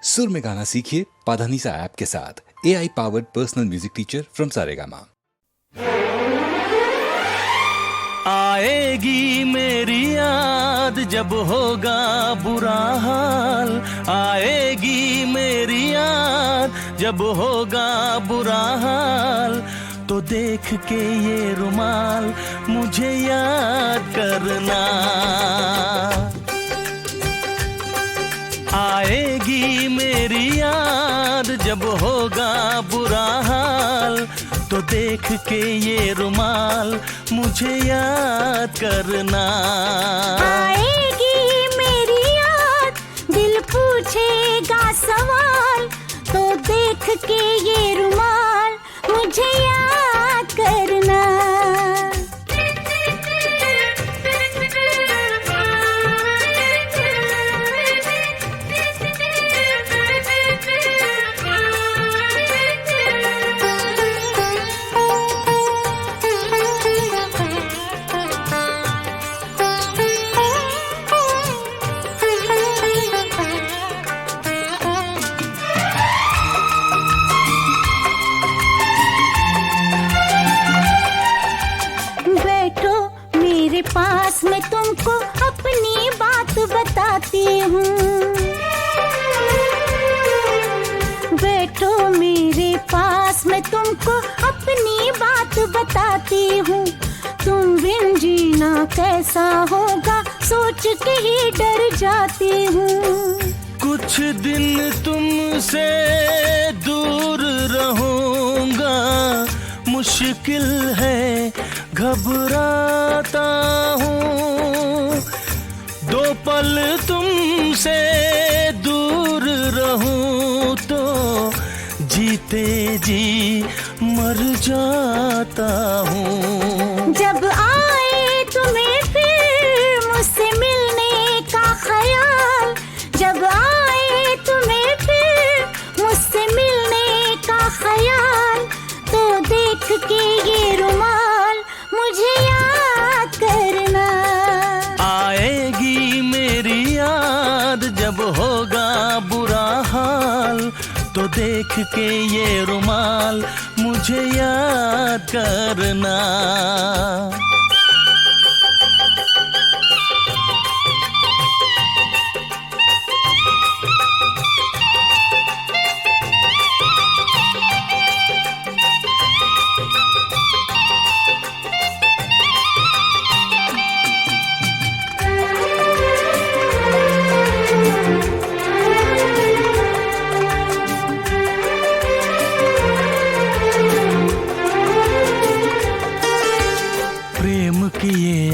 सुर में गाना सीखिए पाधानीसा ऐप के साथ। AI powered personal music teacher from Saregama. आएगी मेरी याद जब होगा बुरा हाल, आएगी मेरी याद जब होगा बुरा हाल, तो देख के ये रुमाल मुझे याद करना। आएगी मेरी याद जब होगा बुरा हाल, तो देख के ये रुमाल मुझे याद करना। आएगी मेरी याद, दिल पूछेगा सवाल, तो देख के ये रुमाल मुझे याद करना। पास मैं तुमको अपनी बात बताती हूँ, बैठो मेरे पास मैं तुमको अपनी बात बताती हूँ। तुम बिन जीना कैसा होगा सोच के ही डर जाती हूँ। कुछ दिन तुमसे दूर रहूंगा, मुश्किल है घबराता हूँ। दो पल तुमसे दूर रहूं तो जीते जी मर जाता हूँ। जब आए तुम्हें फिर मुझसे मिलने का ख्याल, जब आए तुम्हें फिर मुझसे मिलने का ख्याल, तो देख के ये रुमाल मुझे याद करना। आएगी मेरी याद जब होगा बुरा हाल, तो देख के ये रुमाल मुझे याद करना।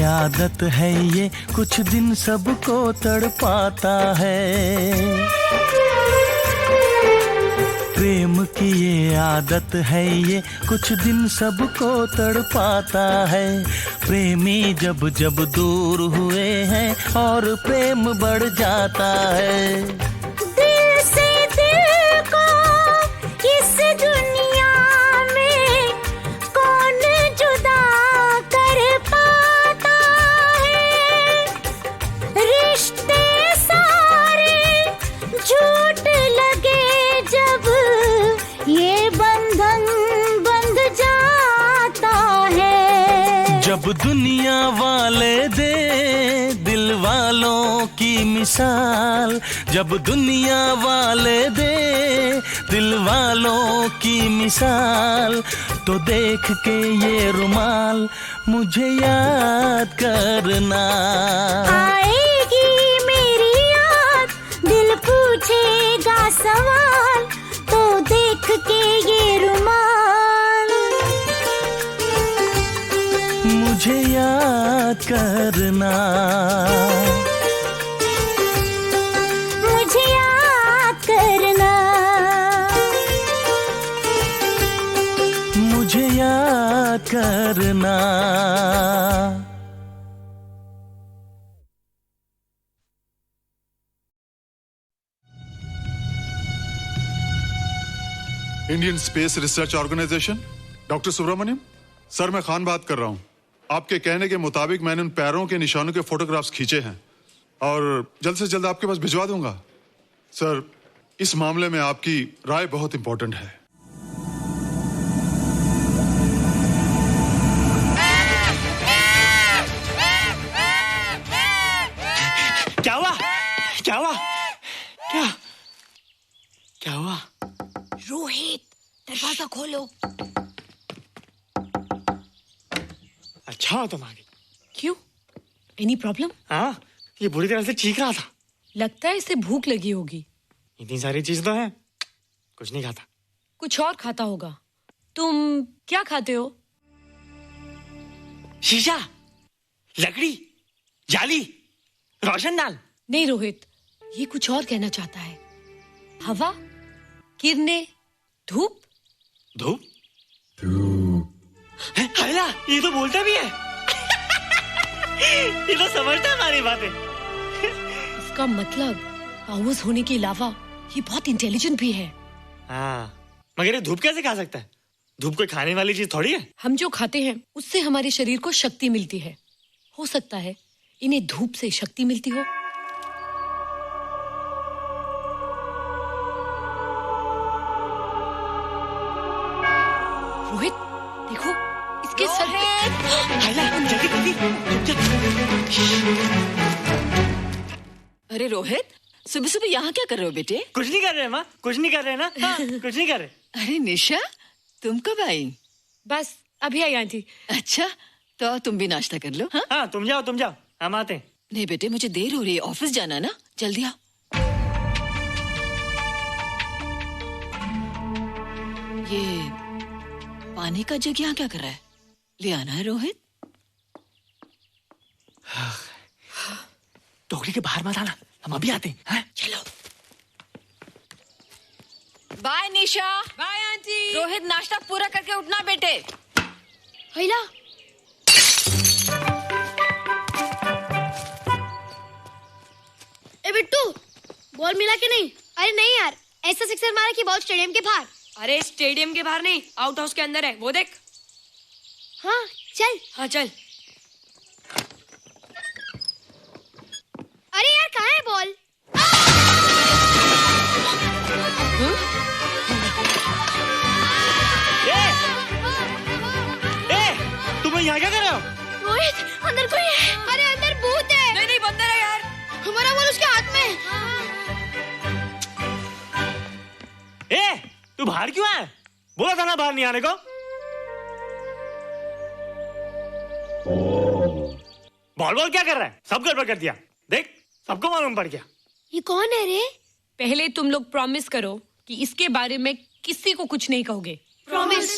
आदत है ये कुछ दिन सबको तड़पाता है। प्रेम की ये आदत है ये कुछ दिन सबको तड़पाता है। प्रेमी जब जब दूर हुए हैं और प्रेम बढ़ जाता है। दिल से दिल को इस दुनिया में कौन जुदा कर पाता है। रिश्ते सारे झूठ लगे जब ये बंधन बंध जाता है। जब दुनिया वाले दे दिल वालों की मिसाल, जब दुनिया वाले दे दिल वालों की मिसाल, तो देख के ये रुमाल मुझे याद करना। आएगी मेरी याद, दिल पूछेगा सवाल, तो देख के ये रुमाल मुझे याद करना। मुझे याद करना। मुझे याद करना। Indian space research organisation, doctor Subramaniam sir, मैं खान बात कर रहा हूँ। आपके कहने के मुताबिक मैंने उन पैरों के निशानों के फोटोग्राफ्स खींचे हैं और जल्द से जल्द आपके पास भिजवा दूंगा। सर, इस मामले में आपकी राय बहुत इंपॉर्टेंट है। क्या हुआ? क्या हुआ? क्या हुआ? रोहित, दरवाजा खोलो। अच्छा हो तुम आ गई। क्यों? Any problem? हाँ, ये बुरी तरह से चीख रहा था। लगता है इसे भूख लगी होगी। इतनी सारी चीज तो है, कुछ नहीं खाता। कुछ और खाता होगा। तुम क्या खाते हो? शीशा, लकड़ी, जाली, रोशनदान। नहीं रोहित, ये कुछ और कहना चाहता है। हवा, किरणें, धूप। धूप? हैला, ये तो बोलता भी है। ये तो समझता है हमारी बातें। इसका मतलब पावर्स होने के अलावा ये बहुत इंटेलिजेंट भी है। हाँ, मगर ये धूप कैसे खा सकता है? धूप कोई खाने वाली चीज थोड़ी है। हम जो खाते हैं उससे हमारे शरीर को शक्ति मिलती है। हो सकता है इन्हें धूप से शक्ति मिलती हो। रोहित, देखो इसके सर पे। हैला, जल्दी जल्दी। अरे रोहित, सुबह सुबह यहाँ क्या कर रहे हो बेटे? कुछ नहीं कर रहे माँ, कुछ नहीं कर रहे ना। हाँ, कुछ नहीं कर रहे। अरे निशा, तुम कब आई? बस अभी आई आंटी। अच्छा, तो तुम भी नाश्ता कर लो। हाँ, हाँ, तुम जाओ, हम आते हैं। नहीं बेटे, मुझे देर हो रही है, ऑफिस जाना ना, जल्दी आओ। ये पानी का जग यहाँ क्या कर रहा है? ले आना है रोहित। टोकरी के बाहर मत आना, हम अभी आते हैं। चलो। Bye Nisha. Bye aunty. Rohit, नाश्ता पूरा करके उठना बेटे। हैला, ए बिट्टू, बॉल मिला कि नहीं? अरे नहीं यार, ऐसा सिक्सर मारा कि बॉल स्टेडियम के बाहर। अरे स्टेडियम के बाहर नहीं, आउट हाउस के अंदर है, वो देख। हाँ चल। हाँ चल। अरे यार कहाँ है बॉल? तुम यहाँ क्या कर रहे हो? रोहित, अंदर कोई है। अरे अंदर भूत है। नहीं नहीं, बंदर है यार। हमारा बॉल उसके हाथ में। तू बाहर क्यों है? बोला था ना बाहर नहीं आने को। बॉल क्या कर रहा है? सब गड़बड़ कर दिया। देख, सबको मालूम पड़ गया। ये कौन है रे? पहले तुम लोग प्रॉमिस करो कि इसके बारे में किसी को कुछ नहीं कहोगे। प्रॉमिस।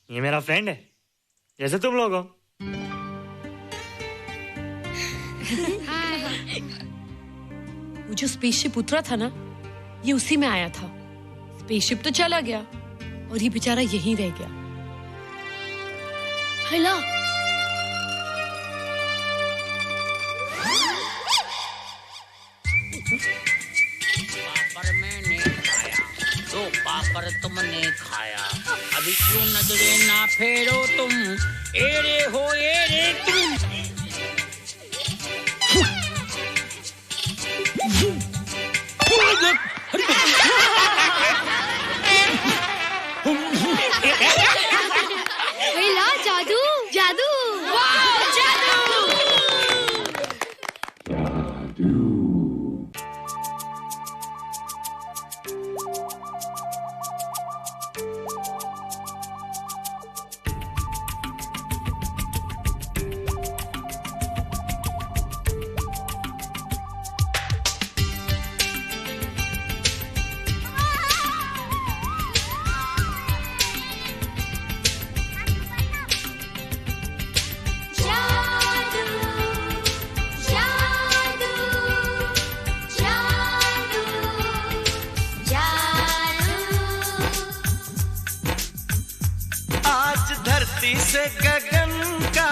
ये मेरा फ्रेंड है, जैसे तुम लोग हो। वो जो स्पेसशिप उतरा था ना, ये उसी में आया था। स्पेसशिप तो चला गया और ये बेचारा यहीं रह गया। हैला, पापड़ मैंने खाया, दो पापड़ तुमने खाया, अभी क्यों नजरे ना फेरो तुम, एरे हो एरे तुम। हैला, जादू जादू। वाह, जादू। धरती से गगन का,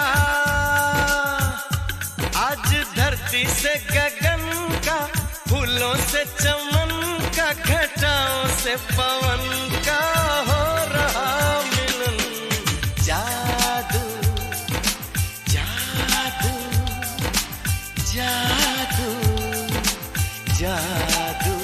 आज धरती से गगन का, फूलों से चमन का, घटाओं से पवन का हो रहा मिलन। जादू जादू जादू जादू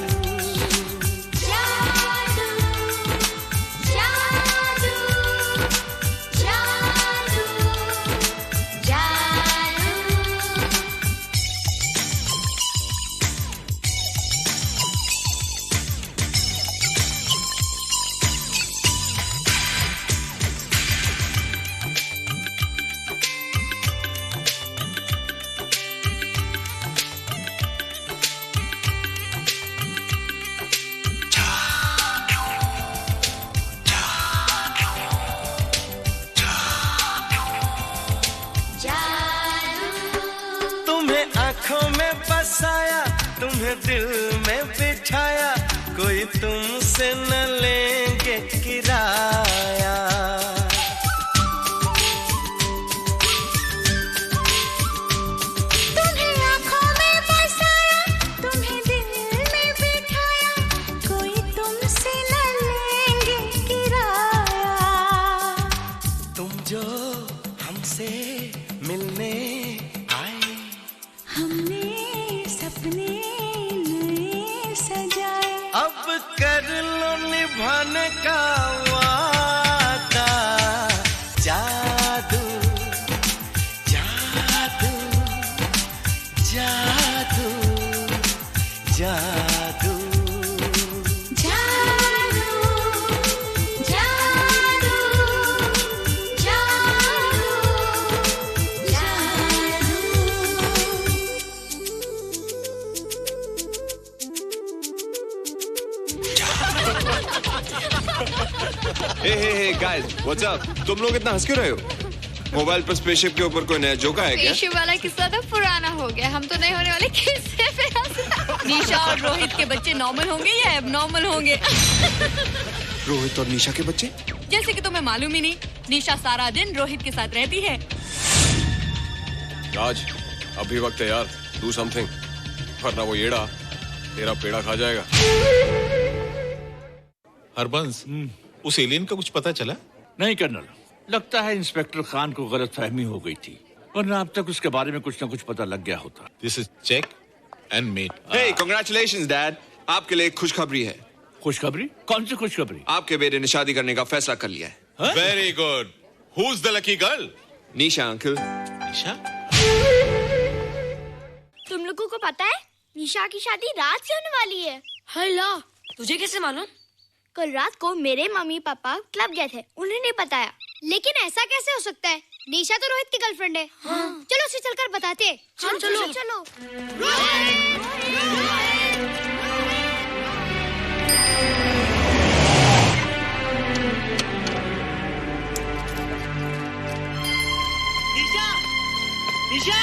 तुम्हें दिल में बिठाया, कोई तुमसे न लेंगे किराया। तुम्हें आँखों में बसाया, तुम्हें दिल में बिठाया, कोई तुमसे न लेंगे किराया। तुम जो हमसे मिलने आए, हमने सपने नए सजाए, अब कर लो निभाने का वादा। जादू जादू जादू जादू जादू जादू हे गाइस, व्हाट्स अप? तुम लोग इतना हंस क्यों रहे हो? मोबाइल पर स्पेसशिप के ऊपर कोई नया जोक आया क्या? स्पेसशिप वाला किस्सा तो पुराना हो गया, हम तो नहीं होने वाले किस्से पे हंसना। निशा और रोहित के बच्चे नॉर्मल होंगे या एबनॉर्मल होंगे? रोहित और निशा के बच्चे? जैसे कि तुम्हें मालूम ही नहीं, निशा सारा दिन रोहित के साथ रहती है। राज, अभी वक्त है यार, डू समथिंग, वरना वो येड़ा तेरा पेड़ा खा जाएगा। हरबंस, उस एलियन का कुछ पता चला? नहीं कर्नल, लगता है इंस्पेक्टर खान को गलतफहमी हो गई थी, वरना अब तक उसके बारे में कुछ न कुछ पता लग गया होता। This is check and mate. Hey, congratulations dad, आपके लिए एक खुशखबरी है। खुशखबरी? कौन सी खुशखबरी? आपके बेटे ने शादी करने का फैसला कर लिया है। Very good. Who is the lucky girl? Nisha uncle. Nisha? तुम लोगों को पता है निशा की शादी रात से होने वाली है। हल्ला, तुझे कैसे मालूम? कल रात को मेरे मम्मी पापा क्लब गए थे, उन्हें नहीं बताया। लेकिन ऐसा कैसे हो सकता है? निशा तो रोहित की गर्लफ्रेंड है। हाँ। चलो उसे चलकर बताते हैं। चलो चलो चलो। निशा, निशा,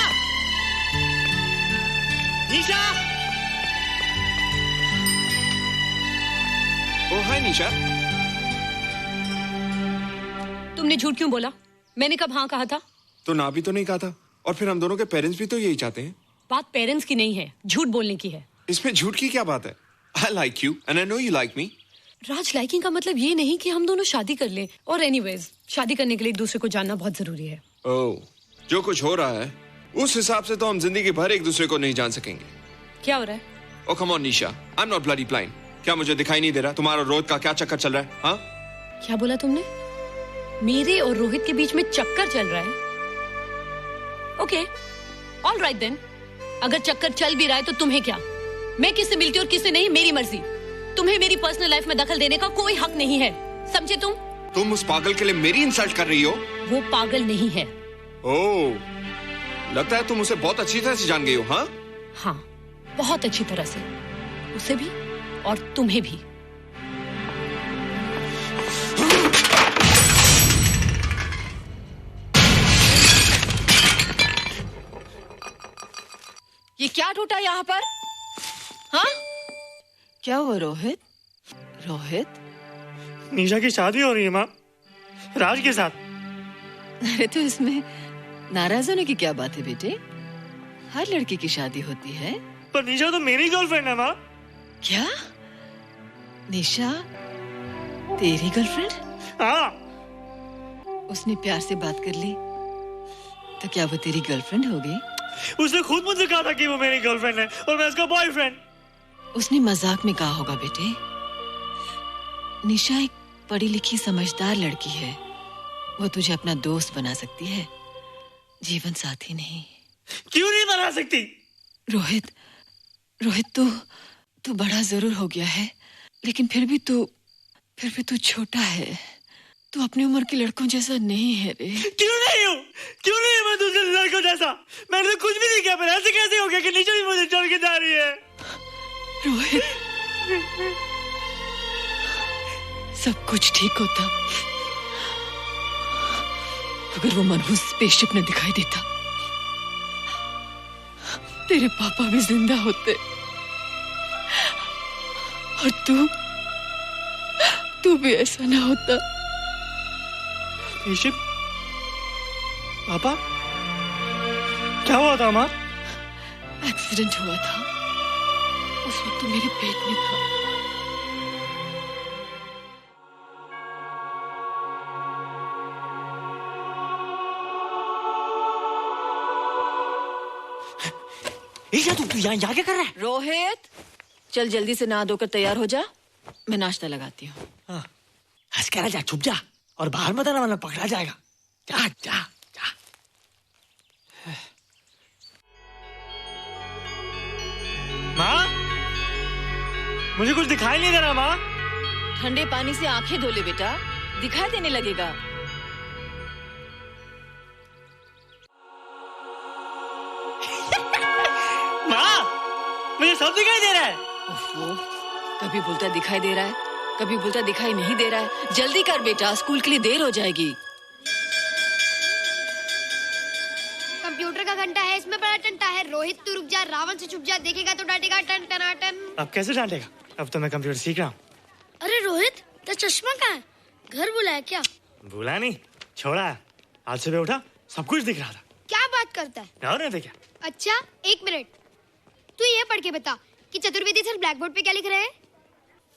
निशा। ओ हाय निशा। तुमने झूठ क्यों बोला? मैंने कब हाँ कहा था? तो ना भी तो नहीं कहा था, और फिर हम दोनों के पेरेंट्स भी तो यही चाहते हैं। बात पेरेंट्स की नहीं है, झूठ बोलने की है। इसमें झूठ की क्या बात है? I like you and I know you like me. Raj, liking का मतलब ये नहीं कि हम दोनों शादी कर लें। और एनीवेज, शादी करने के लिए एक दूसरे को जानना बहुत जरूरी है। ओह, जो कुछ हो रहा है उस हिसाब से तो हम जिंदगी भर एक दूसरे को नहीं जान सकेंगे। क्या हो रहा है? Oh come on Nisha, I am not bloody blind. क्या मुझे दिखाई नहीं दे रहा तुम्हारा रोहित का क्या चक्कर चल रहा है? हाँ, क्या बोला तुमने? मेरे और रोहित के बीच में चक्कर चल रहा है? Okay, all right then. अगर चक्कर चल भी रहा है तो तुम्हें क्या? मैं किससे मिलती हूँ और किससे नहीं, मेरी मर्जी। तुम्हें मेरी पर्सनल लाइफ में दखल देने का कोई हक नहीं है, समझे तुम? तुम उस पागल के लिए मेरी इंसल्ट कर रही हो? वो पागल नहीं है। ओह, लगता है तुम उसे बहुत अच्छी तरह से जान गई हो। हाँ हाँ, बहुत अच्छी तरह से, उसे भी और तुम्हें भी। ये क्या टूटा यहाँ पर? हाँ, क्या हुआ रोहित? रोहित, निशा की शादी हो रही है माँ, राज के साथ। अरे तो इसमें नाराज होने की क्या बात है बेटे? हर लड़की की शादी होती है। पर निशा तो मेरी गर्लफ्रेंड है माँ। क्या? निशा तेरी गर्लफ्रेंड? हाँ। उसने प्यार से बात कर ली तो क्या वो तेरी गर्लफ्रेंड हो गई? उसने खुद मुझे कहा था कि वो मेरी गर्लफ्रेंड है और मैं उसका बॉयफ्रेंड। उसने मजाक में कहा होगा बेटे। निशा एक पढ़ी लिखी समझदार लड़की है, वो तुझे अपना दोस्त बना सकती है, जीवन साथी नहीं। क्यों नहीं बना सकती? रोहित, रोहित तू बड़ा जरूर हो गया है, लेकिन फिर भी तू छोटा है। तू अपनी उम्र के लड़कों जैसा नहीं है रे। क्यों नहीं हूँ? क्यों नहीं मैं दूसरे लड़कों जैसा? मैंने तो कुछ भी नहीं किया, पर ऐसे कैसे हो गया कि निशा भी मुझे छोड़ के जा रही है? रोहित, सब कुछ ठीक होता अगर वो मनहूस स्पेसशिप न दिखाई देता। तेरे पापा भी जिंदा होते। और तू भी ऐसा ना होता। ऋषभ, पापा क्या हुआ था माँ? एक्सीडेंट हुआ था, उस वक्त तो मेरे पेट में था। ईशा, तू यहाँ क्या कर रहा है? रोहित, चल जल्दी से नहा धोकर तैयार हो जा, मैं नाश्ता लगाती हूँ। हंस कर जा, छुप जा और बाहर मत आना वरना पकड़ा जाएगा। जा जा जा। माँ, मुझे कुछ दिखाई नहीं दे रहा माँ। ठंडे पानी से आंखें धो ले बेटा, दिखाई देने लगेगा। माँ, मुझे सब दिखाई दे रहा है। कभी बोलता दिखाई दे रहा है, कभी बोलता दिखाई नहीं दे रहा है। जल्दी कर बेटा, स्कूल के लिए देर हो जाएगी। कंप्यूटर का घंटा है, इसमें बड़ा टंटा है। रोहित तू रुक जा, रावण से छुप जा, देखेगा तो डांटेगा टन टनाटन। अब कैसे डांटेगा? अब तो मैं कंप्यूटर सीख रहा हूँ। अरे रोहित, तेरा चश्मा कहाँ है? घर बुलाया क्या? भूला नहीं, छोड़ा। आज सुबह उठा, सब कुछ दिख रहा था। क्या बात करता है? और नहीं तो क्या? अच्छा, एक मिनट, तू ये पढ़ के बता कि चतुर्वेदी सर ब्लैक बोर्ड पे क्या लिख रहे हैं?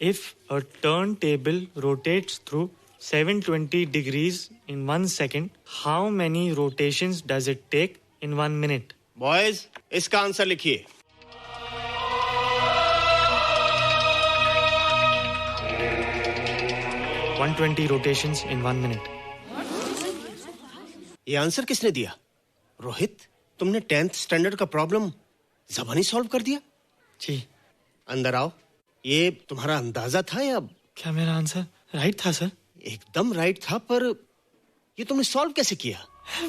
If a turntable rotates through 720 degrees in 1 second, how many rotations does it take in 1 minute? Boys, इसका आंसर लिखिए। – 120 rotations in 1 minute. ये आंसर किसने दिया? रोहित, तुमने 10th स्टैंडर्ड का प्रॉब्लम ज़बानी सॉल्व कर दिया? जी। अंदर आओ। ये तुम्हारा अंदाजा था या? क्या मेरा आंसर राइट था सर? एकदम राइट था, पर ये तुमने सॉल्व कैसे किया?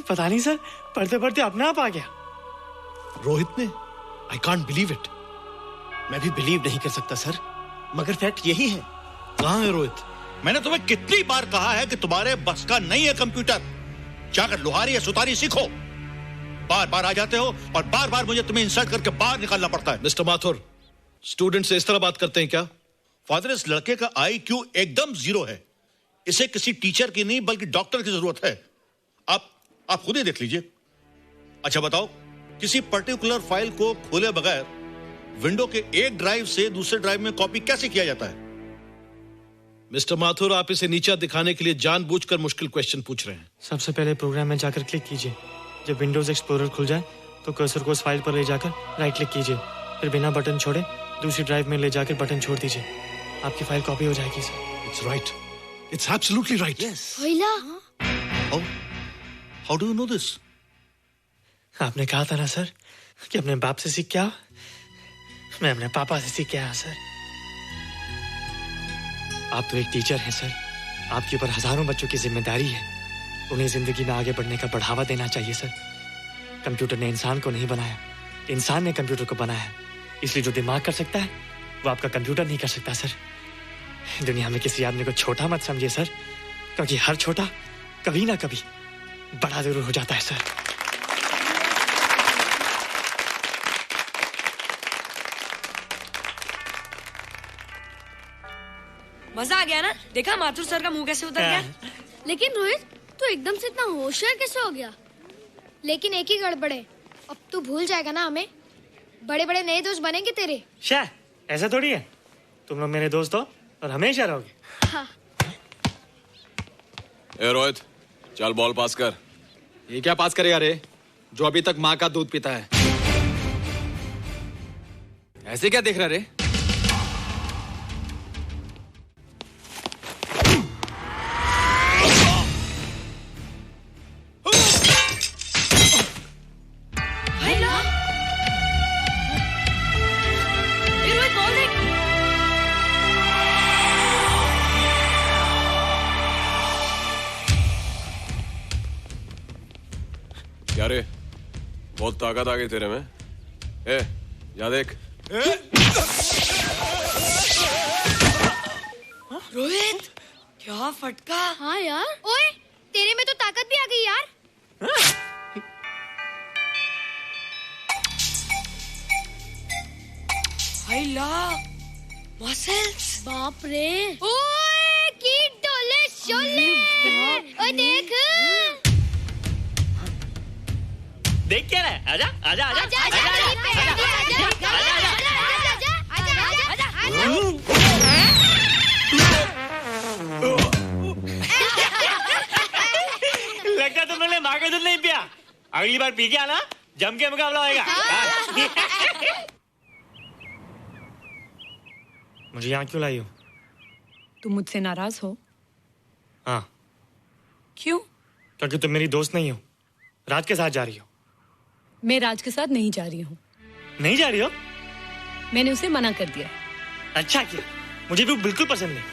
पता नहीं सर, पढ़ते पढ़ते अपने आप आ गया। रोहित ने? I can't believe it. मैं भी बिलीव नहीं कर सकता सर, मगर फैक्ट यही है। कहाँ है रोहित? मैंने तुम्हें कितनी बार कहा है कि तुम्हारे बस का नहीं है कंप्यूटर। जाकर लोहारी या सुतारी सीखो। बार बार आ जाते हो और बार बार मुझे तुम्हें इंसल्ट करके बाहर निकालना पड़ता है। मिस्टर माथुर, स्टूडेंट से इस तरह बात करते हैं क्या? फादर, इस लड़के का IQ एकदम 0 है। इसे किसी टीचर की नहीं बल्कि डॉक्टर की जरूरत है। आप खुद ही देख लीजिए। अच्छा बताओ, किसी पर्टिकुलर फाइल को खोले बगैर विंडो के एक ड्राइव से दूसरे ड्राइव में कॉपी कैसे किया जाता है? मिस्टर माथुर, आप इसे नीचा दिखाने के लिए जानबूझकर मुश्किल क्वेश्चन पूछ रहे हैं। सबसे पहले प्रोग्राम में जाकर क्लिक कीजिए। जब विंडोज एक्सप्लोरर खुल जाए तो कर्सर को उस फाइल पर ले जाकर राइट क्लिक कीजिए, फिर बिना बटन छोड़े दूसरी ड्राइव में ले जाकर बटन छोड़ दीजिए। आपकी फाइल कॉपी हो जाएगी sir. It's right. It's absolutely right. Yes. How do you know this? आपने कहा था ना सर कि अपने बाप से सीख के आओ। मैं अपने पापा से सीख के आया सर। आप तो एक टीचर हैं सर, आपके ऊपर हजारों बच्चों की जिम्मेदारी है। उन्हें जिंदगी में आगे बढ़ने का बढ़ावा देना चाहिए सर। कंप्यूटर ने इंसान को नहीं बनाया, इंसान ने कंप्यूटर को बनाया। इसलिए जो दिमाग कर सकता है वो आपका कंप्यूटर नहीं कर सकता सर। दुनिया में किसी आदमी को छोटा मत समझिए सर, क्योंकि हर छोटा कभी ना कभी बड़ा जरूर हो जाता है सर। मजा आ गया ना? देखा माथुर सर का मुंह कैसे उतर गया? लेकिन रोहित, तू एकदम से इतना होशियार कैसे हो गया? लेकिन एक ही गड़बड़ है, अब तू भूल जाएगा ना हमें। बड़े बड़े नए दोस्त बनेंगे तेरे। शाह, ऐसा थोड़ी है। तुम लोग मेरे दोस्त हो और हमेशा रहोगे। हाँ। ए रोहित, चल बॉल पास कर। ये क्या पास करेगा रे, जो अभी तक माँ का दूध पीता है? ऐसे क्या देख रहा रे? क्या रे, बहुत ताकत आ गई तेरे में। ए, जा देख। रोहित, क्या फटका। हाँ यार, ओए तेरे में तो ताकत भी आ गई यार। हाय ला, मसल्स। बाप रे। ओए की डोले शोले। ओए देख। देख क्या रहा है? आजा आजा आजा आजा लगता तुम लोगों ने माँ का दूध नहीं पिया। अगली बार पी के आना, जम के मुकाबला होएगा। मुझे यहाँ क्यों लाई हो? तुम मुझसे नाराज हो? हाँ। क्यों? क्योंकि तुम मेरी दोस्त नहीं हो, राज के साथ जा रही हो। मैं राज के साथ नहीं जा रही हूँ। नहीं जा रही हो? मैंने उसे मना कर दिया। अच्छा किया, मुझे भी बिल्कुल पसंद नहीं।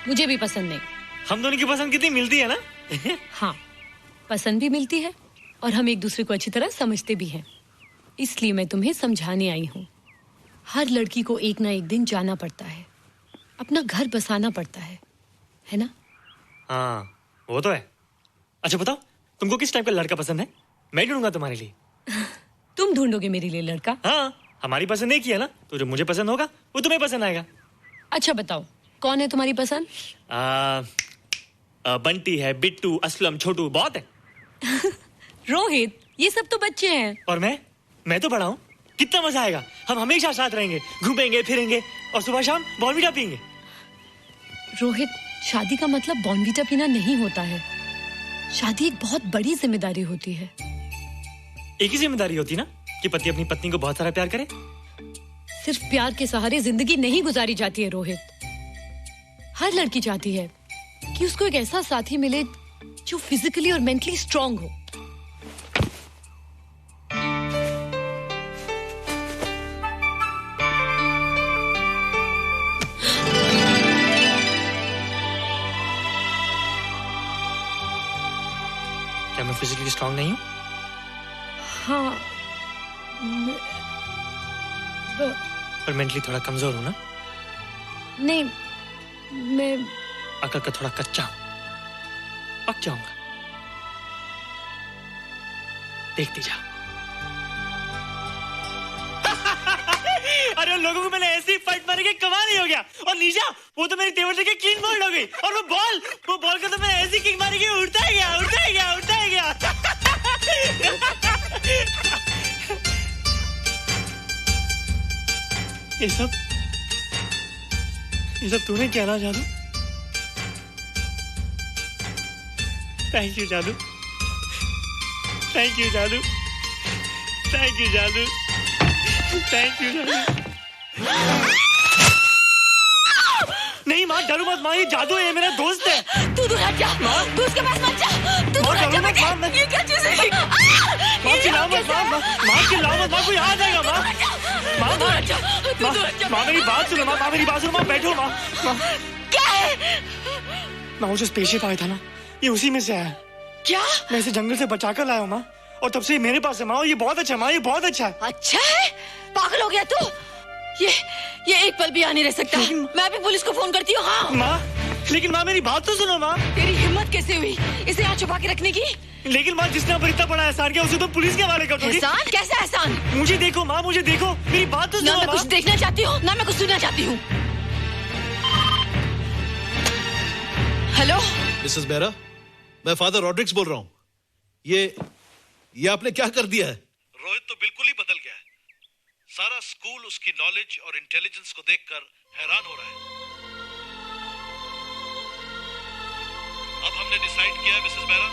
मुझे भी पसंद नहीं। हम दोनों की पसंद कितनी मिलती है ना? हाँ, पसंद भी मिलती है और हम एक दूसरे को अच्छी तरह समझते भी हैं। इसलिए मैं तुम्हें समझाने आई हूँ। हर लड़की को एक ना एक दिन जाना पड़ता है, अपना घर बसाना पड़ता है ना? हाँ, वो तो है। अच्छा बताओ, तुमको किस टाइप का लड़का पसंद है? मैं ढूंढूंगा तुम्हारे लिए। तुम ढूंढोगे मेरे लिए लड़का? हाँ, हमारी पसंद एक ही है ना, तो जो मुझे पसंद होगा वो तुम्हें पसंद आएगा। अच्छा बताओ, कौन है तुम्हारी पसंद? बंटी है, बिट्टू, असलम, छोटू, बहुत है। रोहित, ये सब तो बच्चे हैं। और मैं तो बड़ा हूँ। कितना मजा आएगा, हम हमेशा साथ रहेंगे, घूमेंगे फिरेंगे और सुबह शाम बॉर्नवीटा पीएंगे। रोहित, शादी का मतलब बॉर्नवीटा पीना नहीं होता है। शादी एक बहुत बड़ी जिम्मेदारी होती है। एक ही जिम्मेदारी होती ना कि पति अपनी पत्नी को बहुत सारा प्यार करे। सिर्फ प्यार के सहारे जिंदगी नहीं गुजारी जाती है रोहित। हर लड़की चाहती है कि उसको एक ऐसा साथी मिले जो फिजिकली और मेंटली स्ट्रांग हो। क्या मैं फिजिकली स्ट्रांग नहीं हूँ? हाँ, पर मेंटली थोड़ा कमजोर हूँ ना? नहीं, मैं अकल का थोड़ा कच्चा हूँ, पक जाऊंगा। देखती जा। अरे उन लोगों को मैंने ऐसी फाइट मारी कि कमाल ही हो गया। और नीचा, वो तो मेरी टेबल लेके क्लीन बोल्ड हो गई। और वो बॉल को तो मैंने ऐसी किक मारी कि उड़ता ही गया, उड़ता ही गया, उड़ता ही गया। ये सब तूने क्या ना जादू? थैंक यू जादू, थैंक यू जादू, थैंक यू जादू, थैंक यू जादू। नहीं माँ, डरो मत माँ, ये जादू है, ये मेरा दोस्त है। तू दूर हट जा, तू उसके पास मत जा, तू दूर हट जा बेटे। ये क्या चीज़ है? माँ चिल्लाओ मत, माँ चिल्लाओ मत, माँ कोई आ जाएगा माँ। माँ दूर हट जा, माँ मेरी बात सुनो, माँ मेरी बात सुनो, माँ बैठो माँ। क्या है? माँ वो जो स्पेसशिप आया था ना, ये उसी में से आया। क्या? मैं इसे जंगल से बचा कर लाया हूँ माँ, और तब से ये मेरे पास है माँ। ये बहुत अच्छा है माँ, ये बहुत अच्छा है। अच्छा है? पागल हो गया तू? ये एक पल भी यहाँ नहीं रह सकता। मैं अभी पुलिस को फोन करती हूँ। हाँ माँ, लेकिन माँ मेरी बात तो सुनो माँ। तेरी हिम्मत कैसे हुई इसे यहाँ छुपा के रखने की? लेकिन माँ, जिसने पर इतना बड़ा एहसान किया उसे तो पुलिस के हवाले कर दोगी। एहसान? कैसा एहसान? मुझे देखो माँ, मुझे देखो, मेरी बात तो सुनो। ना मैं कुछ देखना चाहती हूँ, ना मैं कुछ सुनना चाहती हूँ। हेलो मिसेस बेरा, मैं फादर रॉड्रिक्स बोल रहा हूँ। ये आपने क्या कर दिया है? रोहित तो बिल्कुल ही बदल गया है। सारा स्कूल उसकी नॉलेज और इंटेलिजेंस को देखकर हैरान हो रहा है। अब हमने डिसाइड किया है मिसेस बेरा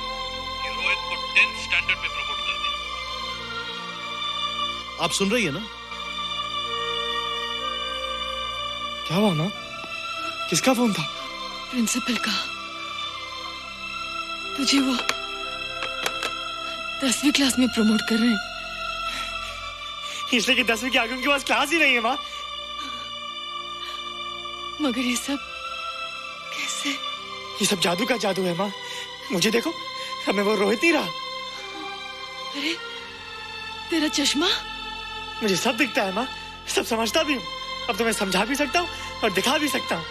कि रोहित को 10th स्टैंडर्ड में प्रमोट कर दें। आप सुन रही है ना? क्या हुआ माँ? किसका फोन था? प्रिंसिपल का। तुझे वो 10वीं क्लास में प्रमोट कर रहे हैं। इसलिए कि 10वीं के आगे उनके पास क्लास ही नहीं है माँ। मगर ये सब कैसे? ये सब जादू का जादू है माँ। मुझे देखो, हमें वो रोहित नहीं रहा। अरे तेरा चश्मा? मुझे सब दिखता है माँ, सब समझता भी हूँ। अब तो मैं समझा भी सकता हूँ और दिखा भी सकता हूँ।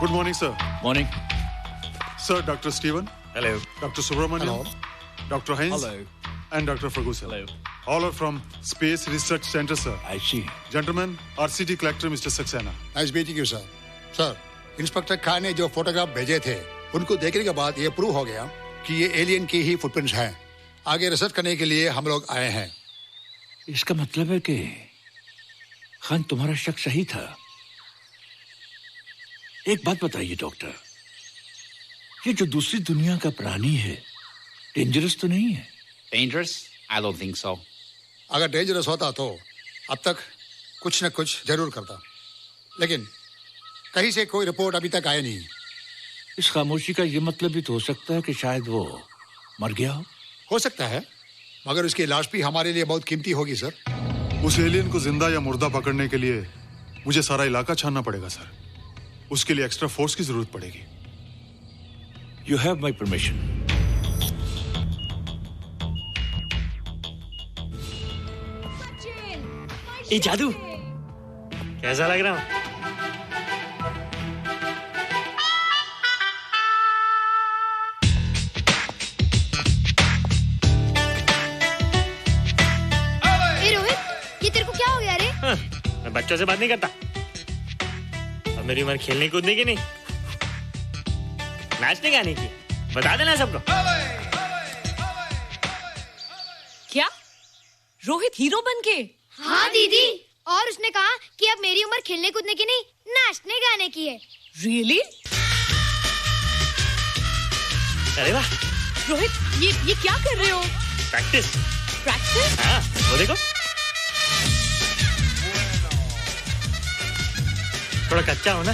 Good morning, sir. Morning. Sir, Dr. Steven. Hello. Dr. Subramaniam. Dr. Heinz. Hello. And Dr. Ferguson. Hello. All are from Space Research Center, sir. I see. Gentlemen, our city collector, Mr. Saxena. Nice meeting you sir. Sir, inspector Khan ने जो photograph भेजे थे उनको देखने के बाद ये prove हो गया कि ये एलियन की ही फुटप्रिंट्स हैं। आगे रिसर्च करने के लिए हम लोग आए हैं। इसका मतलब है कि खान तुम्हारा शक सही था। एक बात बताइए डॉक्टर, ये जो दूसरी दुनिया का प्राणी है डेंजरस तो नहीं है? Dangerous? I don't think so. अगर डेंजरस होता तो अब तक कुछ न कुछ जरूर करता, लेकिन कहीं से कोई रिपोर्ट अभी तक आई नहीं। इस खामोशी का ये मतलब भी तो हो सकता है कि शायद वो मर गया हो सकता है, मगर उसकी लाश भी हमारे लिए बहुत कीमती होगी सर। उस एलियन को जिंदा या मुर्दा पकड़ने के लिए मुझे सारा इलाका छानना पड़ेगा सर। उसके लिए एक्स्ट्रा फोर्स की जरूरत पड़ेगी। You have my permission. ये जादू कैसा लग रहा हूँ? ए रोहित, ये तेरे को क्या हो गया रे? मैं बच्चों से बात नहीं करता। अब मेरी उम्र खेलने कूदने की नहीं, नाचने गाने की। बता देना सबको। क्या रोहित हीरो बन के? हाँ दीदी, और उसने कहा कि अब मेरी उम्र खेलने कूदने की नहीं, नाचने गाने की है। रियली? अरे वाह रोहित, ये क्या कर रहे हो? प्रैक्टिस। प्रैक्टिस? हाँ, वो देखो। थोड़ा कच्चा हो ना,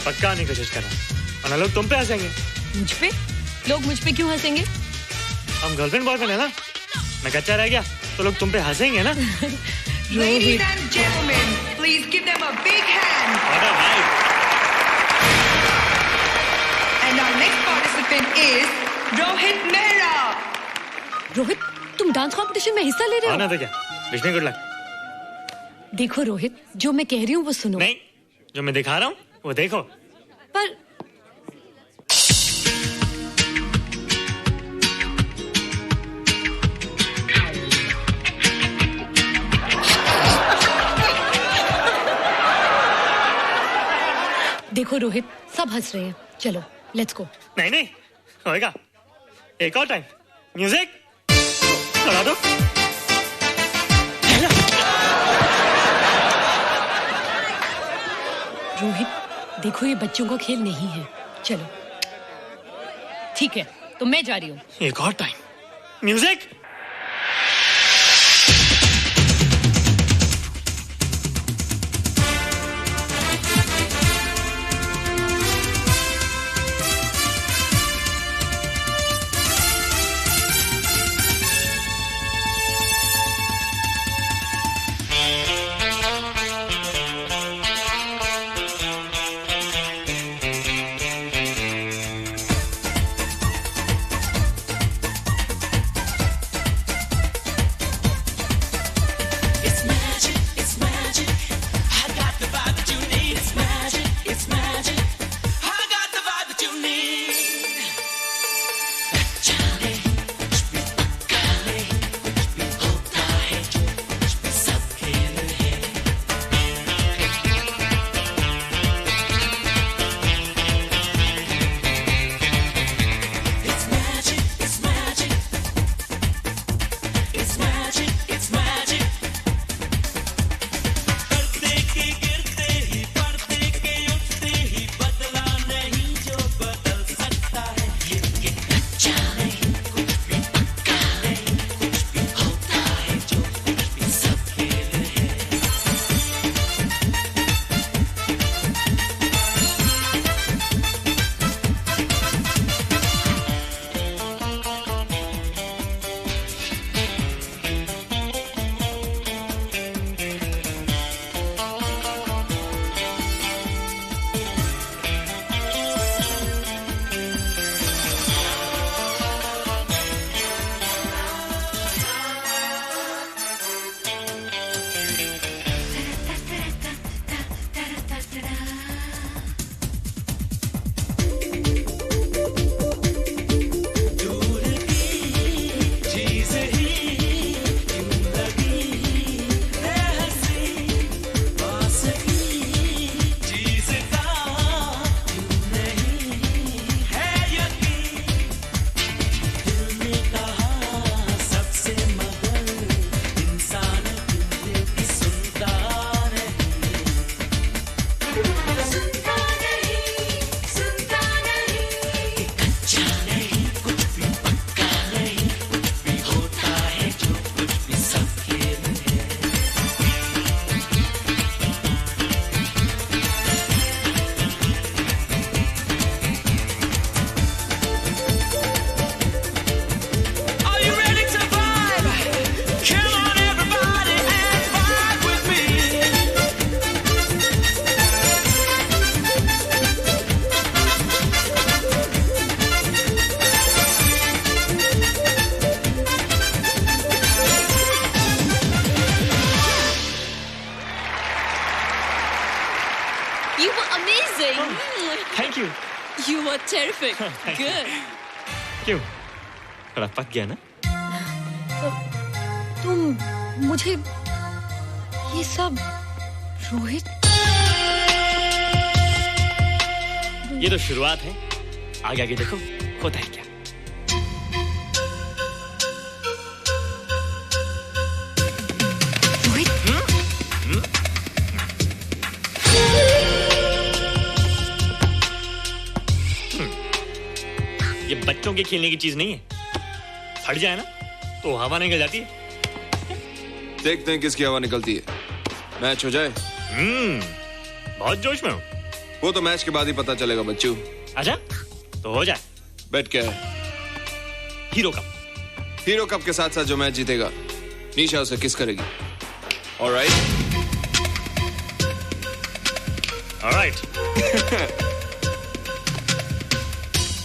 पक्का होने की कोशिश कर रहा हूँ, वरना लोग तुम पे हंसेंगे। मुझ पे? लोग मुझ पे क्यों हंसेंगे? हम गर्लफ्रेंड बॉयफ्रेंड है ना, मैं कच्चा रह गया तो लोग तुम पे हंसेंगे ना। Ladies and gentlemen, please give them a big hand. What a vibe. And our next participant is Rohit Mehra. Rohit, तुम डांस कंपटीशन में हिस्सा ले रहे हो? ना तो क्या, विश मी गुड लक। देखो रोहित, जो मैं कह रही हूँ वो सुनो। नहीं, जो मैं दिखा रहा हूँ वो देखो। पर देखो रोहित, सब हंस रहे हैं। चलो लेट्स गो। नहीं नहीं होएगा, एक और टाइम। म्यूजिक लगा दो। रोहित देखो, ये बच्चों का खेल नहीं है। चलो ठीक है, तो मैं जा रही हूँ। एक और time. Music. You were amazing. Thank you. You were terrific. Good. क्यों? थोड़ा पक गया ना? तुम मुझे ये सब रोहित, ये तो शुरुआत है, आगे आगे देखो होता है क्या। ये बच्चों के खेलने की चीज नहीं है, फट जाए ना तो हवा निकल जाती है। देखते हैं किसकी हवा निकलती है। मैच हो जाए। बहुत जोश में हूँ। वो तो मैच के बाद ही पता चलेगा बच्चू। अच्छा तो हो जाए। बेट क्या है? Hero cup. हीरो कप के साथ साथ जो मैच जीतेगा निशा उसे किस करेगी। Alright.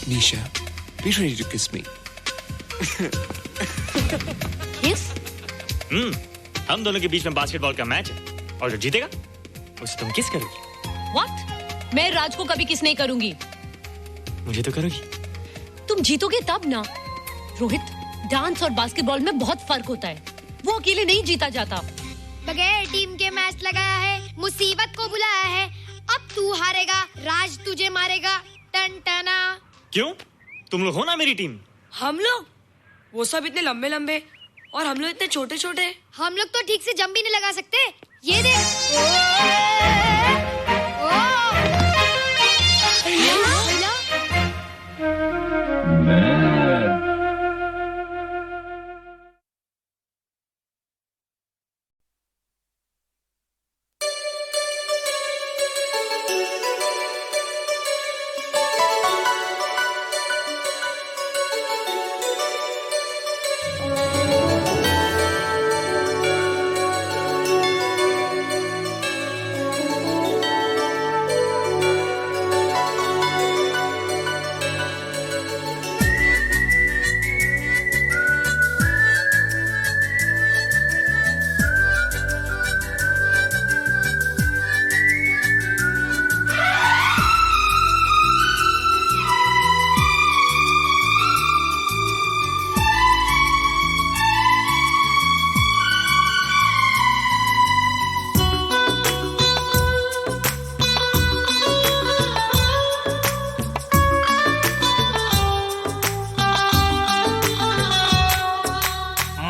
Nisha, be ready to kiss me. Kiss? हम दोनों के बीच में बास्केटबॉल का मैच है और जो जीतेगा उसे तुम किस करोगी। What? मैं राज को कभी किस नहीं करूंगी। मुझे तो करोगी। तुम जीतोगे तब ना। रोहित, डांस और बास्केटबॉल में बहुत फर्क होता है, वो अकेले नहीं जीता जाता। बगैर टीम के मैच लगाया है, मुसीबत को बुलाया है। अब तू हारेगा, राज तुझे मारेगा। टन टना। क्यों? तुम लोग हो ना मेरी टीम। हम लोग? वो सब इतने लंबे लंबे और हम लोग इतने छोटे छोटे। हम लोग तो ठीक से जंप भी नहीं लगा सकते। ये देख।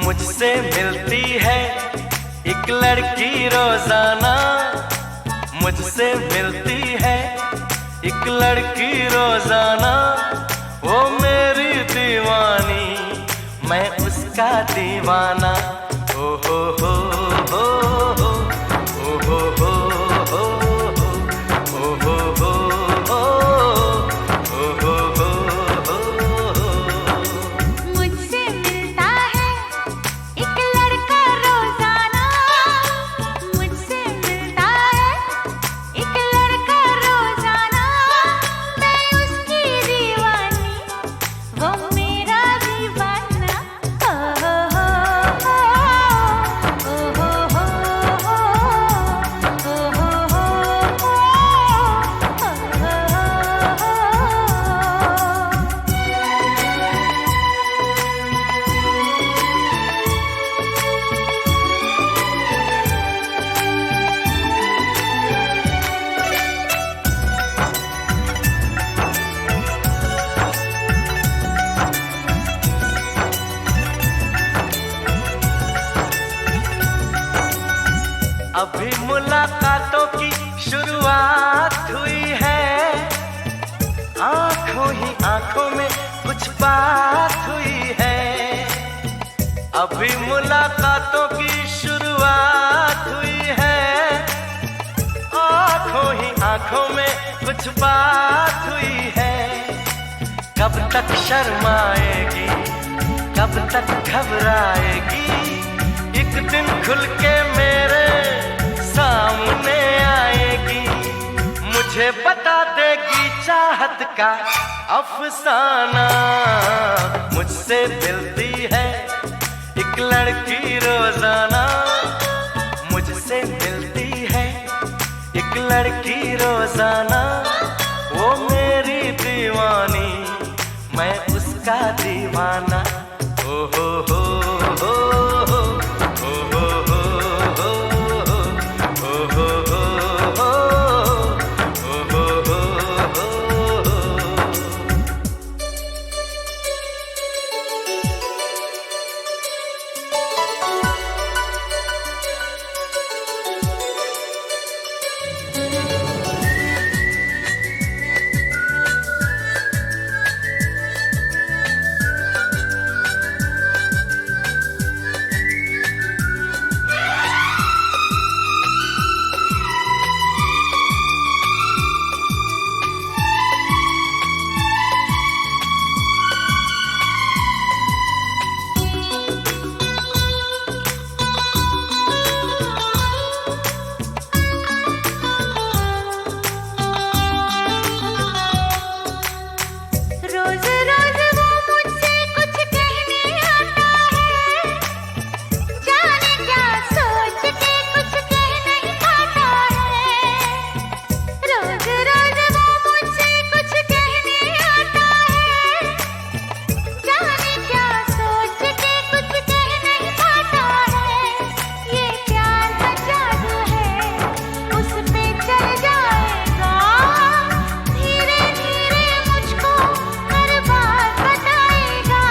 मुझसे मिलती है एक लड़की रोजाना, मुझसे मिलती है एक लड़की रोजाना। वो मेरी दीवानी, मैं उसका दीवाना। ओ हो हो हो हो, ओ हो हो हो हो, ओ हो हो हो, ओ हो हो हो। मुझसे मिलता है एक लड़का रोजाना, मुझसे मिलता है एक लड़का रोजाना। मैं उसकी दीवानी, वो मेरा दीवाना। ओ हो हो हो, ओ हो हो हो, ओ हो हो हो, ओ हो हो। अभी मुलाकातों की शुरुआत हुई है, आंखों ही आंखों में कुछ बात हुई है। अभी मुलाकातों की शुरुआत हुई है, आंखों ही आंखों में कुछ बात हुई है। कब तक शर्माएगी, कब तक घबराएगी, एक दिन खुल के मेरे सामने आएगी। मुझे बता देगी चाहत का अफसाना। मुझसे मिलती है एक लड़की रोजाना, मुझसे मिलती है एक लड़की रोजाना वो मेरी दीवानी, मैं उसका दीवाना। ओ हो हो हो हो, ओ हो हो हो हो, ओ हो हो हो, ओ हो हो हो। रोज रोज वो मुझसे कुछ कहने आता है, जाने क्या सोच के कुछ कह नहीं पाता है। रोज रोज वो मुझसे कुछ कहने आता है, जाने क्या सोच के कुछ कह नहीं पाता है। ये प्यार का जादू है, उस पे चल जाएगा, धीरे धीरे मुझको हर बात बताएगा।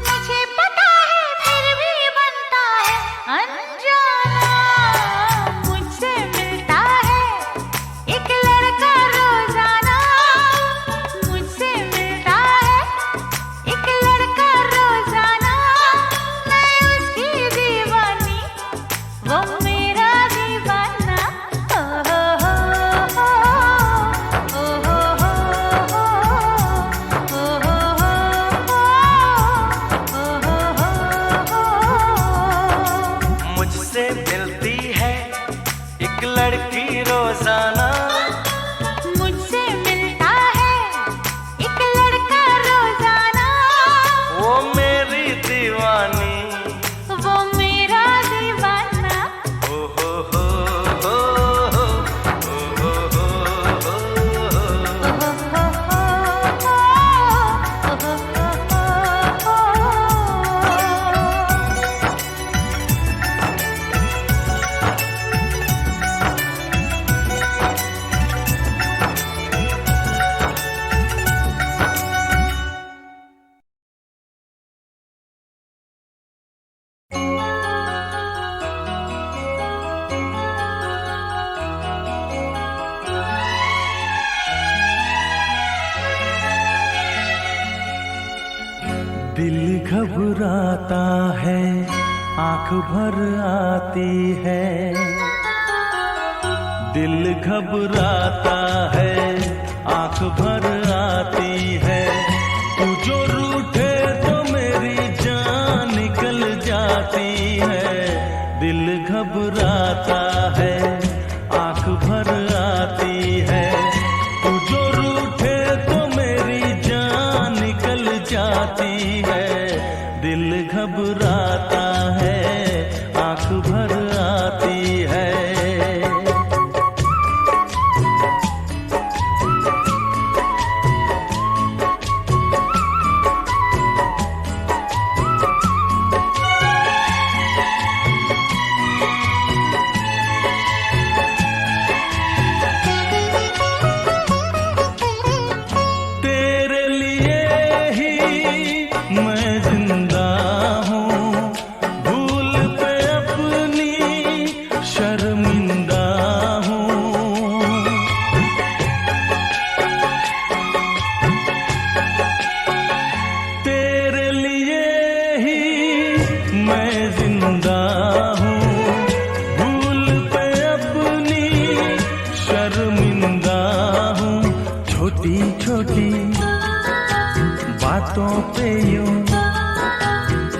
मुझे पता है फिर भी बनता है अनजाना, मुझसे मिलता है एक लड़का रोजाना, मुझसे मिलता है एक लड़का रोजाना। मैं उसकी दीवानी, वो मेरा दीवाना। ओ हो हो हो, ओ हो हो हो, ओ हो हो हो, ओ हो हो हो। मुझसे मिलती है एक लड़की रोजाना, मुझसे मिलता है एक लड़का रोजाना, वो मेरी दीवानी। वो मेरा दीवाना। ओ हो हो हो हो, ओ हो हो हो हो। ओ हो हो हो, ओ हो हो दिल घबराता है, आंख भर आती है। दिल घबराता है, आंख भर आती है। तू जो रूठे तो मेरी जान निकल जाती है। दिल घबराता है, आंख भर आती है। तू जो रूठे तो मेरी जान निकल जाती है। दिल घबराता है, आंख भर आती है। तेरे लिए ही मैं जिंदा हूँ, भूल पे अपनी शर्मिंदा हूँ। तेरे लिए ही मैं जिंदा हूँ, भूल पे अपनी शर्मिंदा हूँ। छोटी छोटी बातों पे यूं,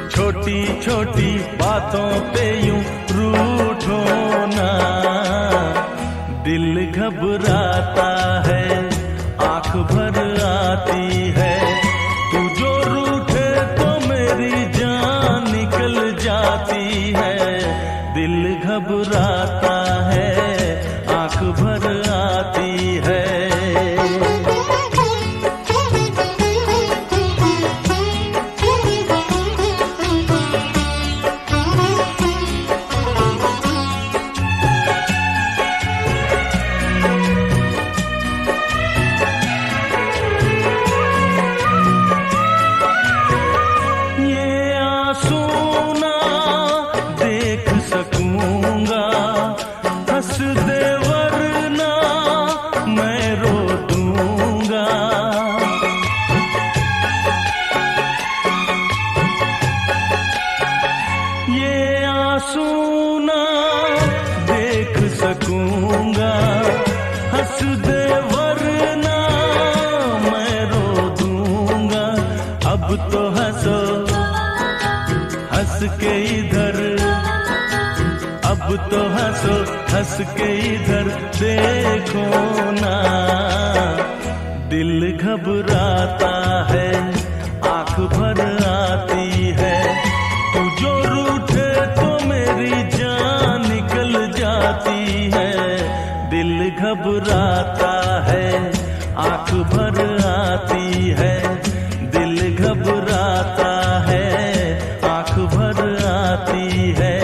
छोटी छोटी बातों पे यूं रूठो ना। दिल घबराता है, आंख भर आती है। तू जो रूठे तो मेरी जान निकल जाती है। दिल घबराता है, आंख भर सकूंगा। हंस दे वरना मैं रो दूंगा। अब तो हंसो हंस के इधर, अब तो हंसो हंस के इधर देखो ना। दिल घबराता है, आंख भर आती है। तू जो रूठे तो मेरी जान निकल जाती है। दिल घबराता है, आंख भर आती है। दिल घबराता है, आंख भर आती है।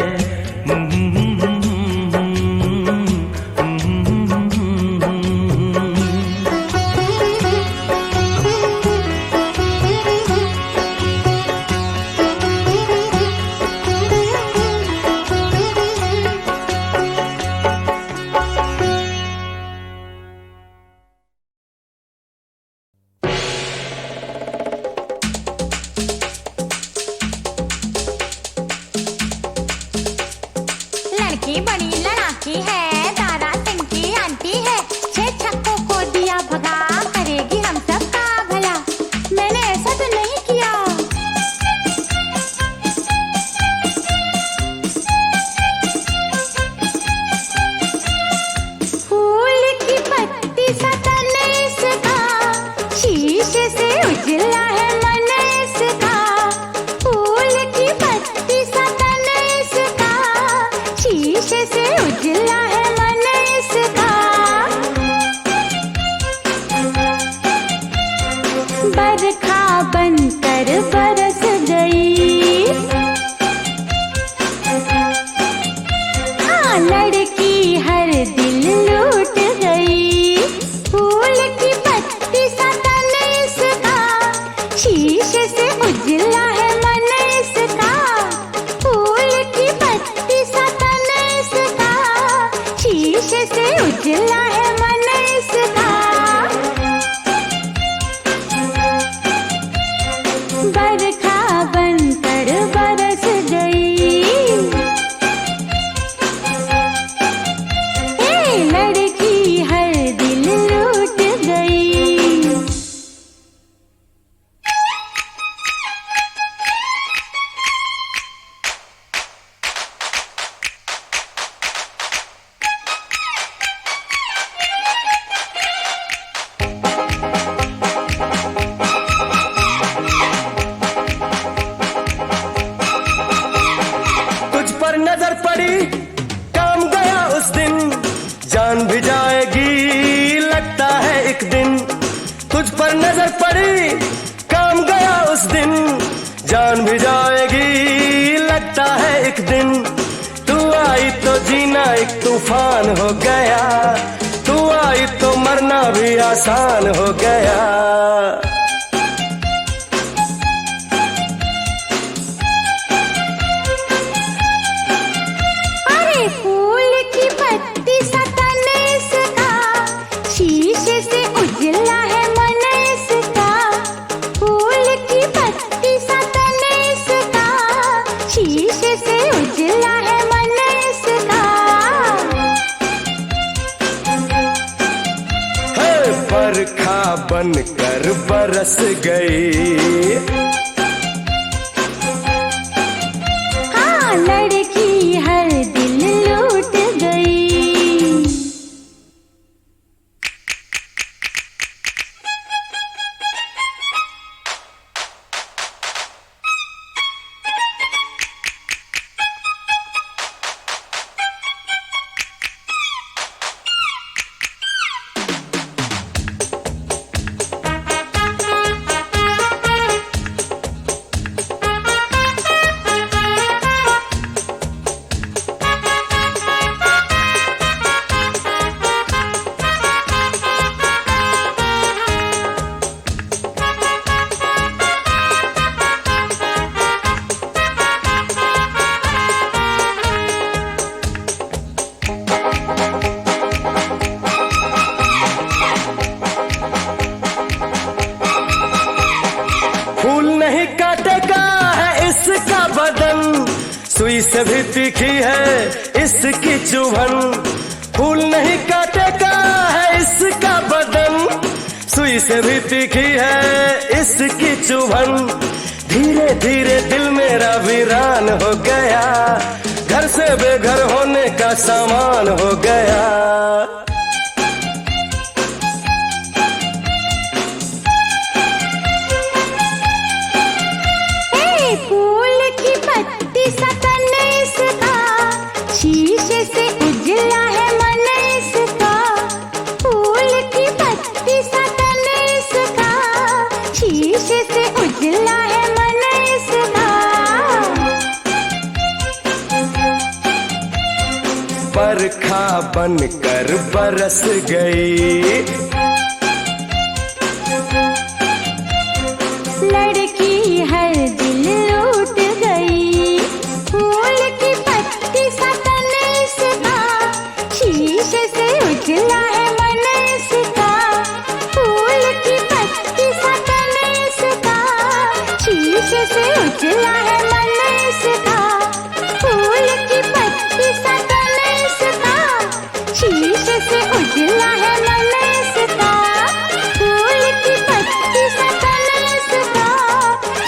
लड़की बड़ी लड़ाकी है, तारा सिंह की आंटी है। 6 छक्कों को दिया भगा, करेगी हम सब का भला। मैंने ऐसा तो नहीं किया। फूल की पत्ती सा तन इसका, शीशे से उजला है मन इसका। फूल की पत्ती सा तन इसका, शीशे से उजला है मन इसका। बरखा बनकर बरस गई, हाँ लड़की हर दिल लूट गई। फूल की पत्ती सा तन इसका, शीशे से उजला है मन इसका। फूल की पत्ती सा तन इसका, शीशे से उजला है मन इसका। बरखा बनकर बरस गई, ए लड़की हर दिल लूट गई। तुझ पर नजर पड़ी, काम गया उस दिन। जान भी जाएगी लगता है एक दिन। तुझ पर नजर पड़ी, काम गया उस दिन। जान भी जाएगी लगता है एक दिन। तू आई तो जीना एक तूफान हो गया। तू आई तो मरना भी आसान हो गया। अरे फूल की पत्ती सा तन इसका, शीशे से उजला है मन इसका। फूल की पत्ती सा तन इसका, शीशे से उजला है मन इसका। है बरखा बनकर बरस गई, हाँ लड़की हर दिल लूट गई। सुई से भी तीखी है इसकी चुभन, सुई से भी तीखी है इसकी चुभन। धीरे धीरे दिल मेरा वीरान हो गया, घर से बेघर होने का सामान हो गया। फूल की पत्ती सा तन इसका, शीशे से उजला है मन इसका। फूल की पत्ती सा तन इसका, शीशे से उजला है मन इसका। बरखा बनकर बरस गई, लड़की हर दिल लूट गई। फूल की पत्ती सा तन इसका, शीशे से उजला है मन इसका। फूल की पत्ती सा तन इसका, शीशे से उजला है मन इसका। फूल की पत्ती सा तन इसका, शीशे से उजला है मन इसका। फूल की पत्ती सा तन इसका,